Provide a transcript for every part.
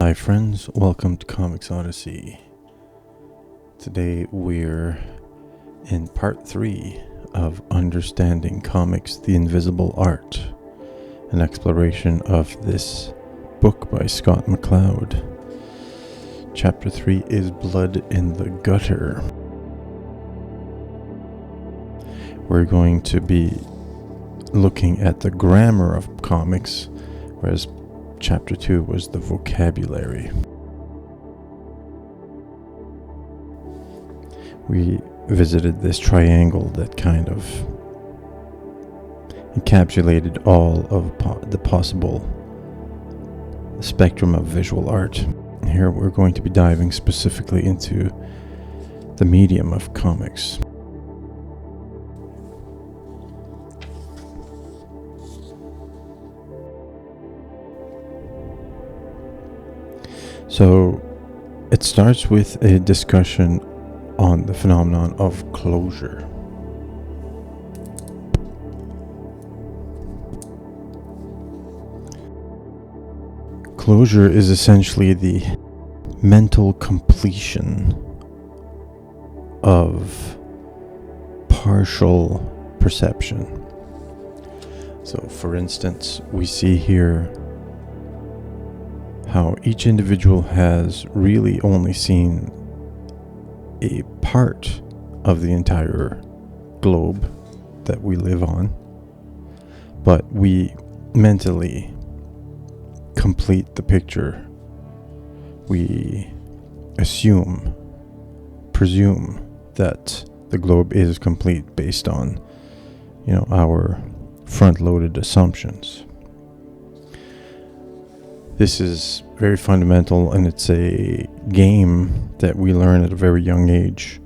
Hi friends, welcome to Comics Odyssey. Today we're in part 3 of Understanding Comics, the Invisible Art, an exploration of this book by Scott McCloud. Chapter 3 is Blood in the Gutter. We're going to be looking at the grammar of comics, whereas Chapter 2 was the vocabulary. We visited this triangle that kind of encapsulated all of the possible spectrum of visual art. Here we're going to be diving specifically into the medium of comics. So it starts with a discussion on the phenomenon of closure. Closure is essentially the mental completion of partial perception. So, for instance, we see here how each individual has really only seen a part of the entire globe that we live on, but we mentally complete the picture. We presume that the globe is complete based on, our front-loaded assumptions. This is very fundamental, and it's a game that we learn at a very young age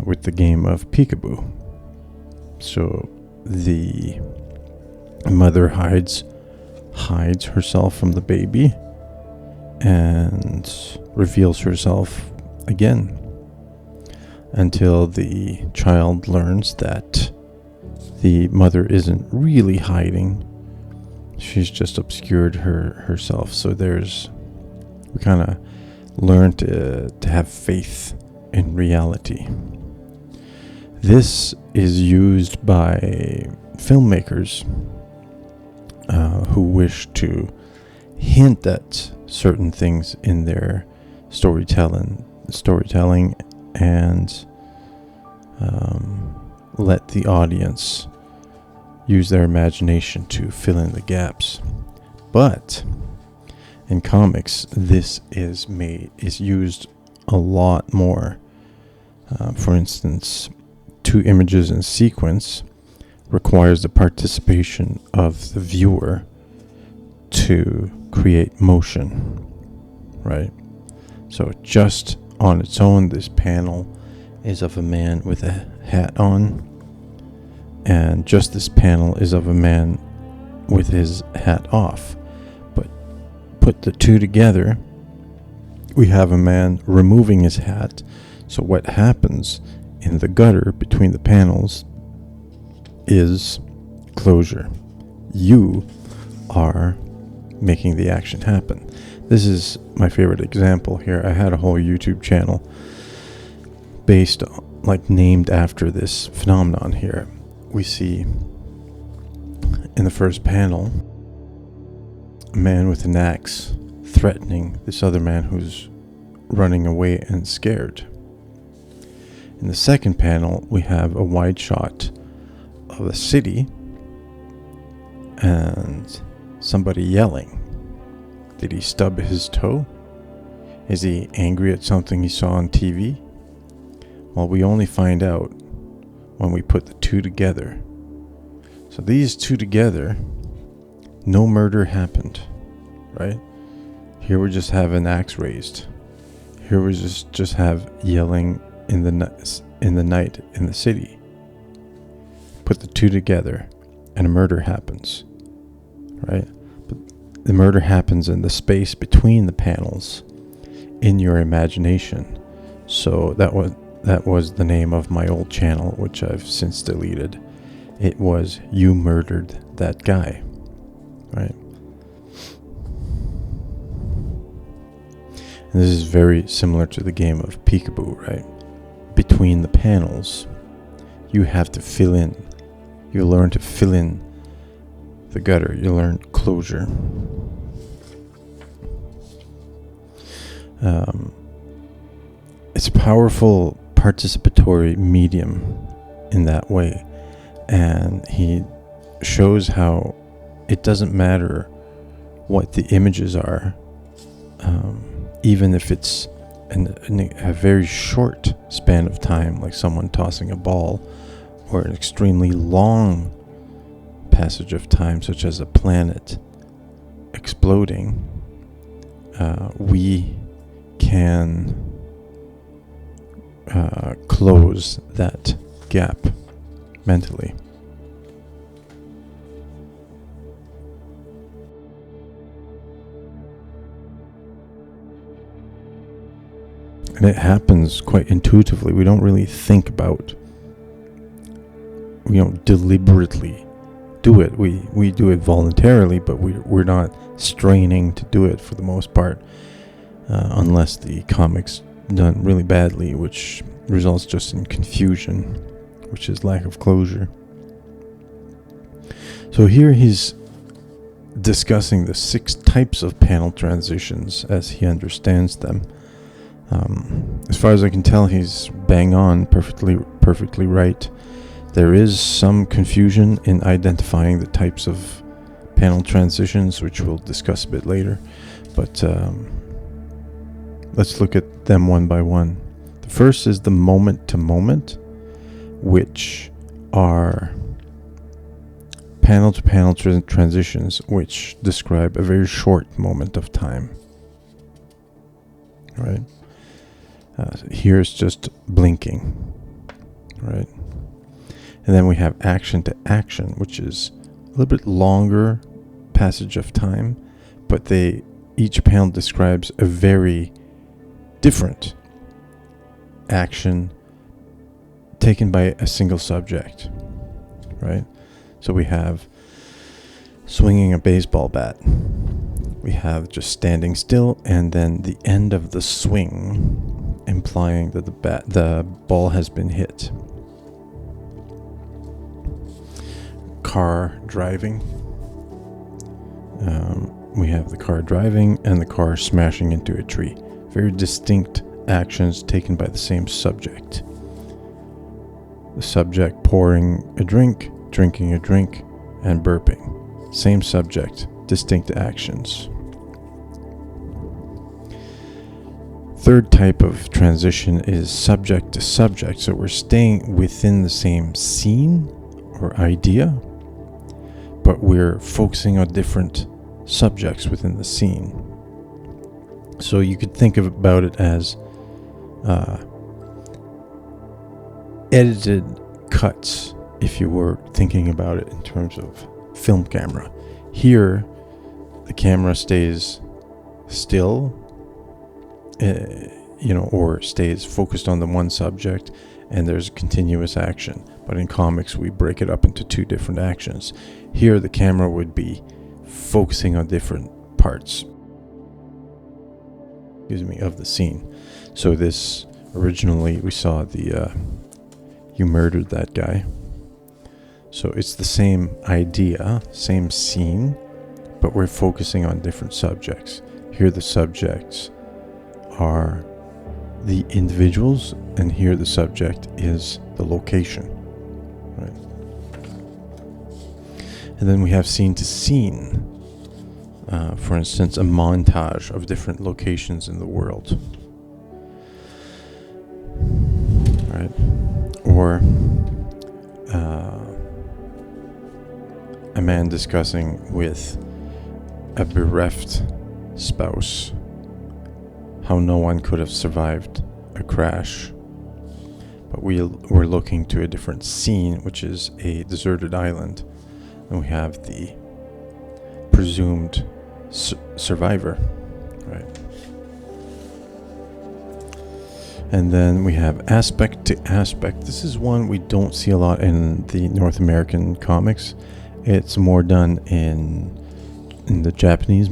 with the game of peekaboo. So the mother hides herself from the baby and reveals herself again until the child learns that the mother isn't really hiding. She's just obscured herself. So we kind of learn to have faith in reality. This is used by filmmakers who wish to hint at certain things in their storytelling and let the audience use their imagination to fill in the gaps. But in comics, this is used a lot more. For instance, 2 images in sequence requires the participation of the viewer to create motion, right? So just on its own, this panel is of a man with a hat on, and just this panel is of a man with his hat off. But put the two together, we have a man removing his hat. So what happens in the gutter between the panels is closure. You are making the action happen. This is my favorite example here. I had a whole YouTube channel named after this phenomenon here. We see in the first panel a man with an axe threatening this other man who's running away and scared. In the second panel, we have a wide shot of a city and somebody yelling. Did he stub his toe? Is he angry at something he saw on TV? Well, we only find out when we put the two together. So these two together, no murder happened, right? Here we just have an axe raised. Here we just have yelling in the night in the city. Put the two together and a murder happens, right? But the murder happens in the space between the panels in your imagination. So that was the name of my old channel, which I've since deleted. It was You Murdered That Guy, right? And this is very similar to the game of peekaboo, right? Between the panels, you have to fill in. You learn to fill in the gutter. You learn closure. It's a powerful participatory medium in that way. And he shows how it doesn't matter what the images are, even if it's a very short span of time, like someone tossing a ball, or an extremely long passage of time, such as a planet exploding. We can close that gap mentally. And it happens quite intuitively. We don't really think about, we don't deliberately do it. We do it voluntarily, but we're not straining to do it for the most part, unless the comic's done really badly, which results just in confusion, which is lack of closure. So here he's discussing the 6 types of panel transitions as he understands them. As far as I can tell, he's bang on, perfectly right. There is some confusion in identifying the types of panel transitions, which we'll discuss a bit later. But let's look at them one by one. The first is the moment to moment, which are panel to panel transitions, which describe a very short moment of time. Right? Here's just blinking, right? And then we have action to action, which is a little bit longer passage of time, but each panel describes a very different action taken by a single subject, right? So we have swinging a baseball bat. We have just standing still, and then the end of the swing, implying that the ball has been hit. Car driving. We have the car driving and the car smashing into a tree. Very distinct actions taken by the same subject. The subject pouring a drink, drinking a drink, and burping. Same subject, distinct actions. Third type of transition is subject to subject. So we're staying within the same scene or idea, but we're focusing on different subjects within the scene. So you could think about it as edited cuts, if you were thinking about it in terms of film camera. Here, the camera stays still, or stays focused on the one subject, and there's continuous action. But in comics, we break it up into 2 different actions. Here, the camera would be focusing on different parts, of the scene. So this, originally, we saw the you murdered that guy. So it's the same idea, same scene, but we're focusing on different subjects. Here, the subjects are the individuals, and here the subject is the location, right? And then we have scene to scene. For instance, a montage of different locations in the world, right? Or a man discussing with a bereft spouse how no one could have survived a crash. But we're looking to a different scene, which is a deserted island. And we have the presumed survivor, right? And then we have aspect to aspect. This is one we don't see a lot in the North American comics. It's more done in the Japanese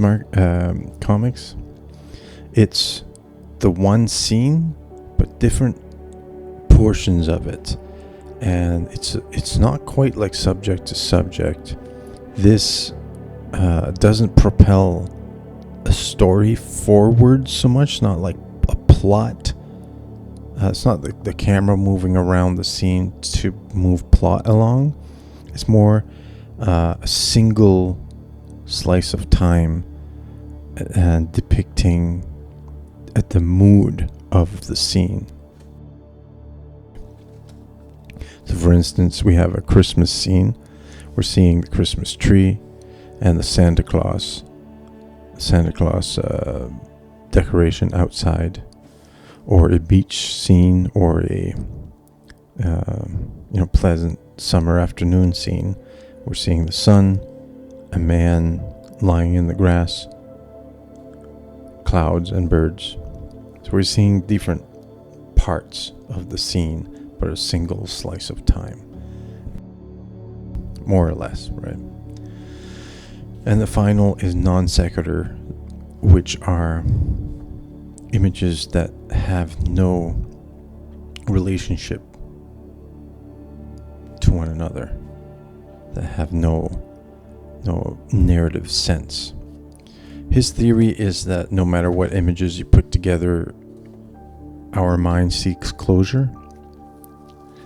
comics. It's the one scene, but different portions of it. And it's not quite like subject to subject. This doesn't propel a story forward so much, not like a plot. It's not the camera moving around the scene to move plot along. It's more a single slice of time and depicting the mood of the scene. So for instance, we have a Christmas scene. We're seeing the Christmas tree and the Santa Claus decoration outside, or a beach scene, or a pleasant summer afternoon scene. We're seeing the sun, a man lying in the grass, clouds and birds. So we're seeing different parts of the scene, but a single slice of time, more or less, right? And the final is non sequitur, which are images that have no relationship to one another, that have no narrative sense. His theory is that no matter what images you put together, our mind seeks closure.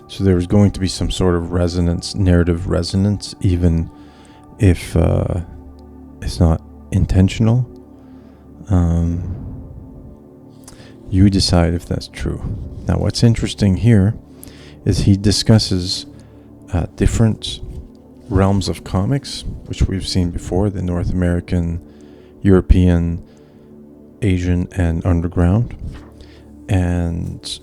So there's going to be some sort of resonance, narrative resonance, even if it's not intentional. You decide if that's true. Now, what's interesting here is he discusses different realms of comics, which we've seen before: the North American, European, Asian, and underground, and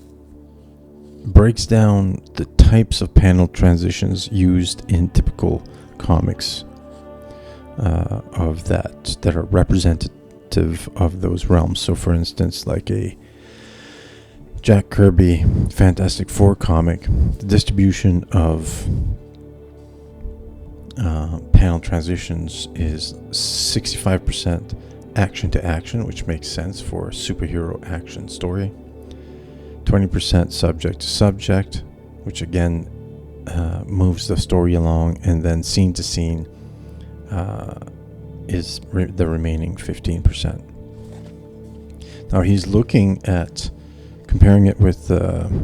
breaks down the types of panel transitions used in typical comics of that are representative of those realms. So for instance, like a Jack Kirby Fantastic Four comic, the distribution of panel transitions is 65% action to action, which makes sense for a superhero action story. 20% subject to subject, which again moves the story along, and then scene to scene is the remaining 15%. Now he's looking at comparing it with Hergé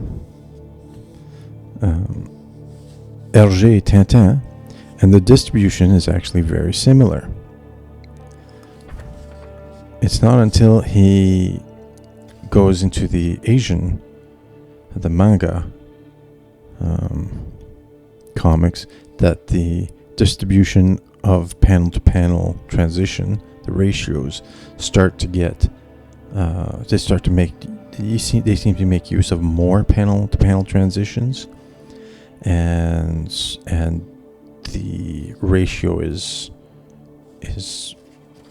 Tintin, and the distribution is actually very similar. It's not until he goes into the manga comics that the distribution of panel to panel transition, the ratios, start to get they seem to make use of more panel to panel transitions, and the ratio is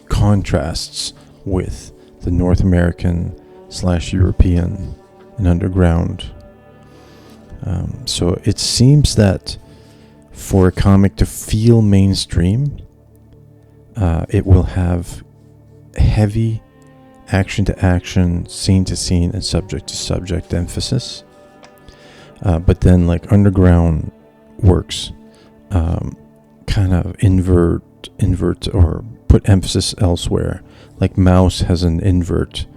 contrasts with the North American / European and underground. So it seems that for a comic to feel mainstream, it will have heavy action to action, scene to scene, and subject to subject emphasis. But then, like underground works, kind of invert or put emphasis elsewhere. Like Mouse has an invert.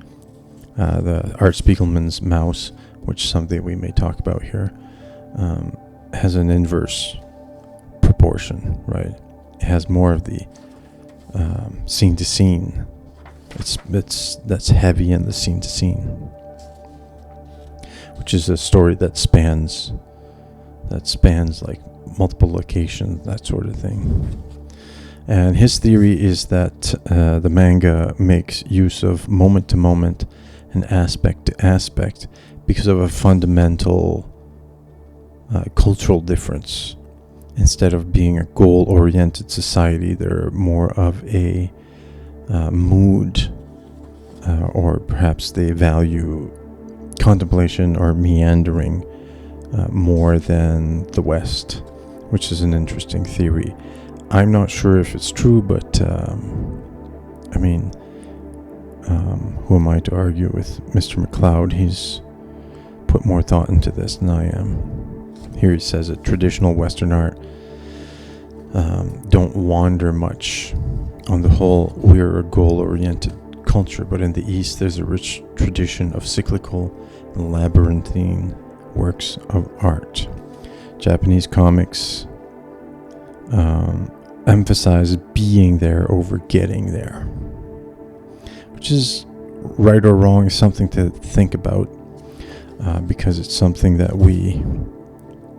The Art Spiegelman's Mouse, which is something we may talk about here, has an inverse proportion, right? It has more of the scene to scene. That's heavy in the scene to scene, which is a story that spans like multiple locations, that sort of thing. And his theory is that the manga makes use of moment to moment and aspect to aspect because of a fundamental cultural difference. Instead of being a goal-oriented society, they're more of a mood, or perhaps they value contemplation or meandering more than the West, which is an interesting theory. I'm not sure if it's true, but who am I to argue with Mr. McCloud? He's put more thought into this than I am. Here he says that traditional Western art don't wander much. On the whole, we're a goal-oriented culture, but in the East there's a rich tradition of cyclical and labyrinthine works of art. Japanese comics emphasize being there over getting there, which is right or wrong, is something to think about, because it's something that we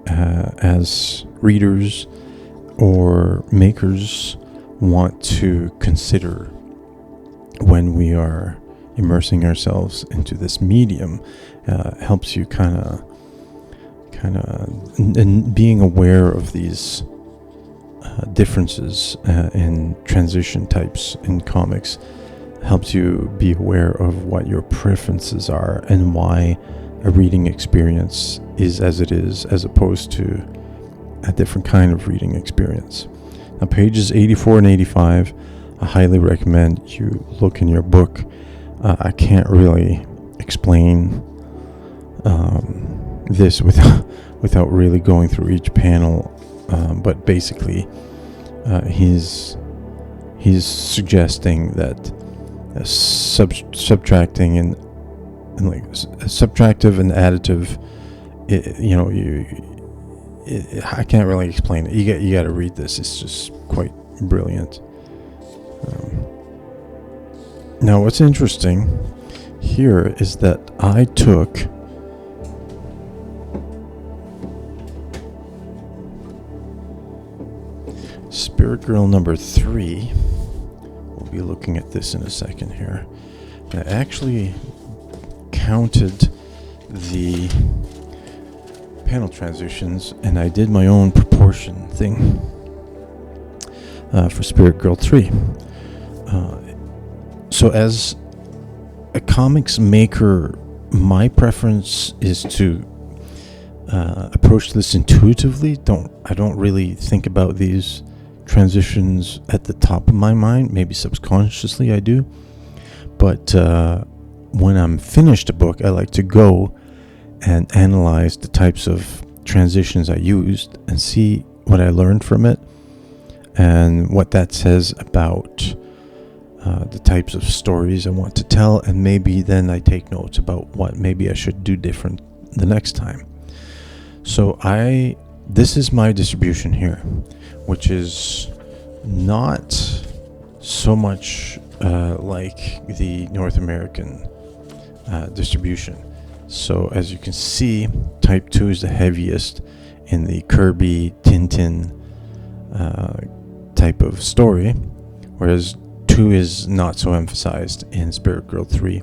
as readers or makers want to consider when we are immersing ourselves into this medium. Helps you kind of and being aware of these differences in transition types in comics helps you be aware of what your preferences are and why a reading experience is as it is, as opposed to a different kind of reading experience. Now, pages 84 and 85, I highly recommend you look in your book. I can't really explain this without really going through each panel, but basically he's suggesting that subtracting and like subtractive and additive, I can't really explain it. You got to read this. It's just quite brilliant. Now, what's interesting here is that I took Spirit Girl number 3. We'll be looking at this in a second here. I actually counted the panel transitions, and I did my own proportion thing for Spirit Girl 3. So as a comics maker, my preference is to approach this intuitively. I don't really think about these transitions at the top of my mind. Maybe subconsciously I do. But when I'm finished a book, I like to go and analyze the types of transitions I used and see what I learned from it and what that says about the types of stories I want to tell, and maybe then I take notes about what maybe I should do different the next time. So this is my distribution here, which is not so much like the North American distribution. So as you can see, type 2 is the heaviest in the Kirby, Tintin type of story, whereas 2 is not so emphasized in Spirit Girl 3.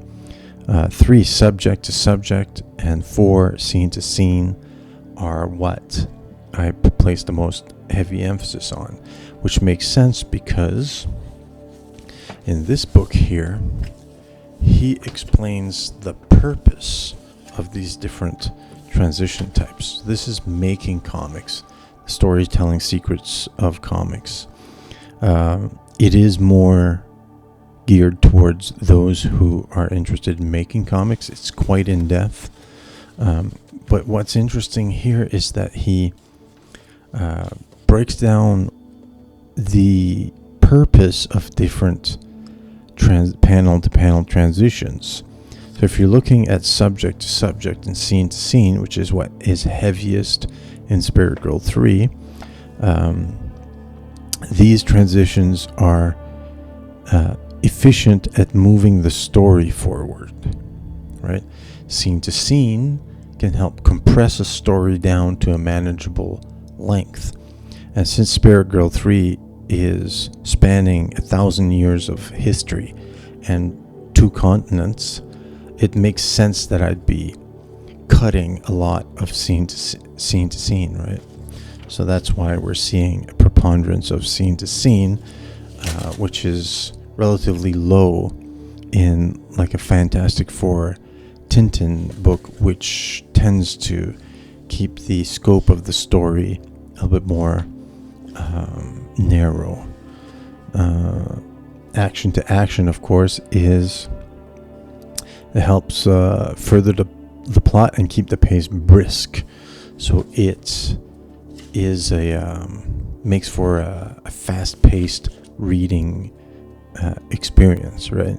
3, subject to subject, and 4, scene to scene, are what I place the most heavy emphasis on, which makes sense because in this book here, he explains the purpose of these different transition types. This is making comics, storytelling secrets of comics. It is more geared towards those who are interested in making comics. It's quite in depth. But what's interesting here is that he breaks down the purpose of different panel-to-panel transitions. So if you're looking at subject to subject and scene to scene, which is what is heaviest in Spirit Girl 3, these transitions are efficient at moving the story forward, right? Scene to scene can help compress a story down to a manageable length. And since Spirit Girl 3 is spanning 1,000 years of history and 2 continents, it makes sense that I'd be cutting a lot of scene to scene, right? So that's why we're seeing a preponderance of scene to scene, which is relatively low in like a Fantastic Four Tintin book, which tends to keep the scope of the story a bit more narrow. Action to action, of course, is It helps further the plot and keep the pace brisk. So it is makes for a fast-paced reading experience, right?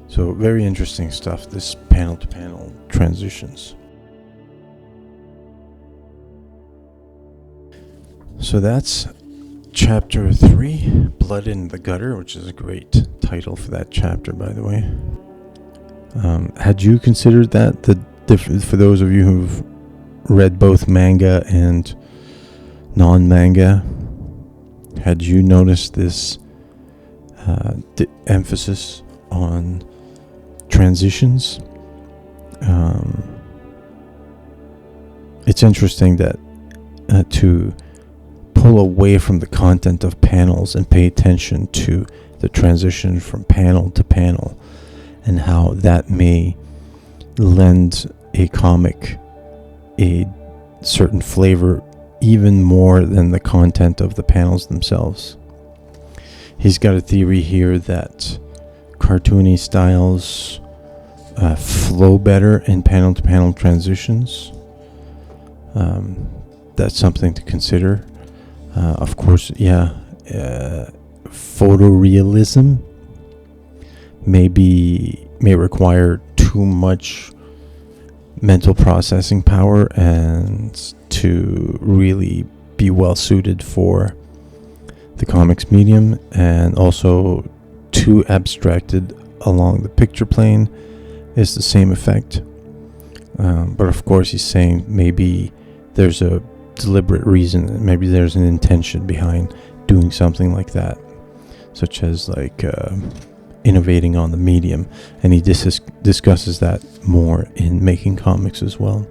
So very interesting stuff, this panel-to-panel transitions. So that's chapter 3, Blood in the Gutter, which is a great title for that chapter, by the way. Had you considered that, for those of you who've read both manga and non-manga, had you noticed this emphasis on transitions? It's interesting that to pull away from the content of panels and pay attention to the transition from panel to panel, and how that may lend a comic a certain flavor even more than the content of the panels themselves. He's got a theory here that cartoony styles flow better in panel-to-panel transitions. That's something to consider. Of course, photorealism may require too much mental processing power and to really be well suited for the comics medium, and also too abstracted along the picture plane is the same effect. But of course, he's saying maybe there's a deliberate reason, maybe there's an intention behind doing something like that, such as innovating on the medium, and he discusses that more in Making Comics as well.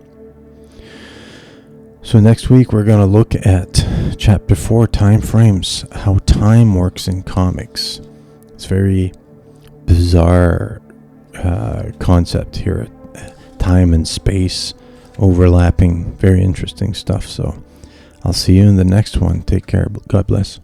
So next week we're going to look at chapter 4, Time Frames, how time works in comics. It's very bizarre concept here, time and space overlapping, very interesting stuff. So I'll see you in the next one. Take care. God bless.